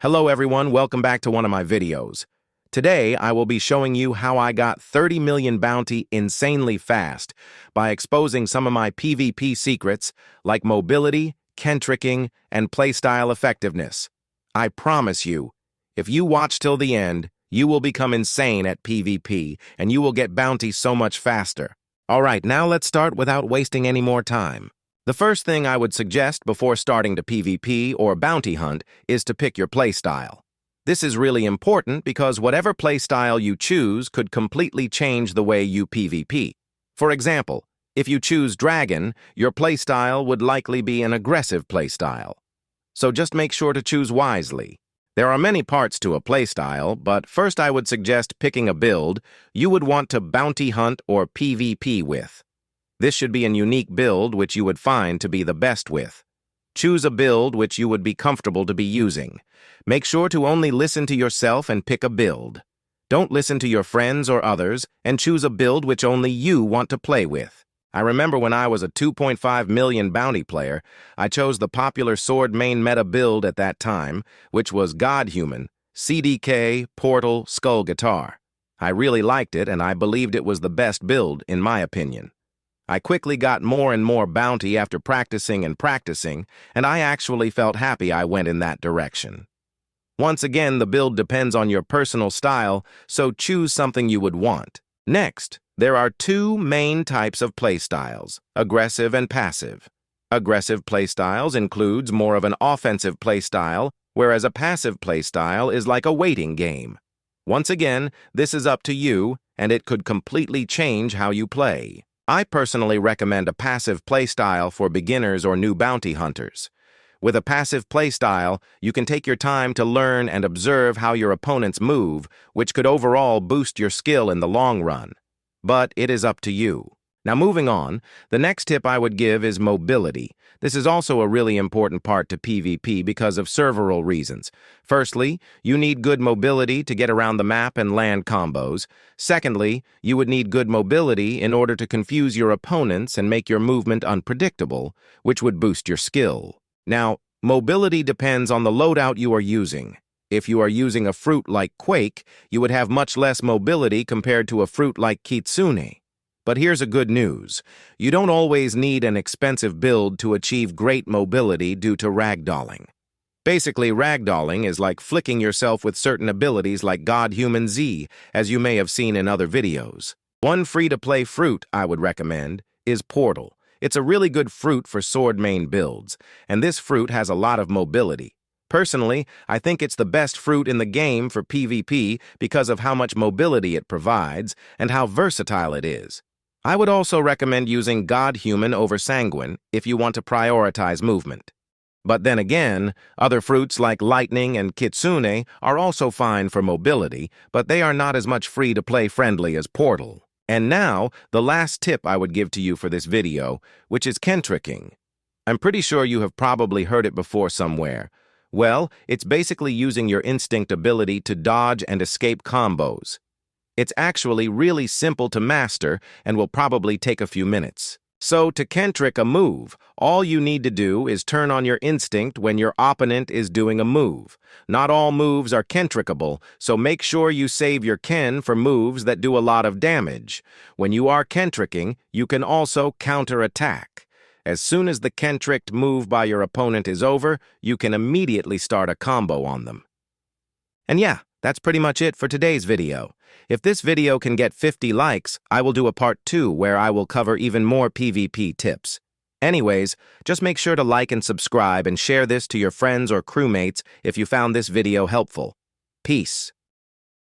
Hello everyone, welcome back to one of my videos. Today, I will be showing you how I got 30 million bounty insanely fast by exposing some of my PvP secrets like mobility, kentricking, and playstyle effectiveness. I promise you, if you watch till the end, you will become insane at PvP and you will get bounty so much faster. Alright, now let's start without wasting any more time. The first thing I would suggest before starting to PvP or bounty hunt is to pick your playstyle. This is really important because whatever playstyle you choose could completely change the way you PvP. For example, if you choose Dragon, your playstyle would likely be an aggressive playstyle. So just make sure to choose wisely. There are many parts to a playstyle, but first I would suggest picking a build you would want to bounty hunt or PvP with. This should be a unique build which you would find to be the best with. Choose a build which you would be comfortable to be using. Make sure to only listen to yourself and pick a build. Don't listen to your friends or others and choose a build which only you want to play with. I remember when I was a 2.5 million bounty player, I chose the popular sword main meta build at that time, which was Godhuman, CDK, Portal, Skull Guitar. I really liked it and I believed it was the best build in my opinion. I quickly got more and more bounty after practicing and practicing, and I actually felt happy I went in that direction. Once again, the build depends on your personal style, so choose something you would want. Next, there are two main types of playstyles, aggressive and passive. Aggressive playstyles includes more of an offensive playstyle, whereas a passive playstyle is like a waiting game. Once again, this is up to you, and it could completely change how you play. I personally recommend a passive playstyle for beginners or new bounty hunters. With a passive playstyle, you can take your time to learn and observe how your opponents move, which could overall boost your skill in the long run. But it is up to you. Now moving on, the next tip I would give is mobility. This is also a really important part to PvP because of several reasons. Firstly, you need good mobility to get around the map and land combos. Secondly, you would need good mobility in order to confuse your opponents and make your movement unpredictable, which would boost your skill. Now, mobility depends on the loadout you are using. If you are using a fruit like Quake, you would have much less mobility compared to a fruit like Kitsune. But here's a good news. You don't always need an expensive build to achieve great mobility due to ragdolling. Basically, ragdolling is like flicking yourself with certain abilities like Godhuman Z, as you may have seen in other videos. One free-to-play fruit I would recommend is Portal. It's a really good fruit for sword main builds, and this fruit has a lot of mobility. Personally, I think it's the best fruit in the game for PvP because of how much mobility it provides and how versatile it is. I would also recommend using Godhuman over Sanguine if you want to prioritize movement. But then again, other fruits like Lightning and Kitsune are also fine for mobility, but they are not as much free-to-play friendly as Portal. And now, the last tip I would give to you for this video, which is kentricking. I'm pretty sure you have probably heard it before somewhere. Well, it's basically using your instinct ability to dodge and escape combos. It's actually really simple to master and will probably take a few minutes. So to kentrick a move, all you need to do is turn on your instinct when your opponent is doing a move. Not all moves are kentrickable, so make sure you save your ken for moves that do a lot of damage. When you are kentricking, you can also counterattack. As soon as the kentricked move by your opponent is over, you can immediately start a combo on them. And yeah, that's pretty much it for today's video. If this video can get 50 likes, I will do a part 2 where I will cover even more PvP tips. Anyways, just make sure to like and subscribe and share this to your friends or crewmates if you found this video helpful. Peace.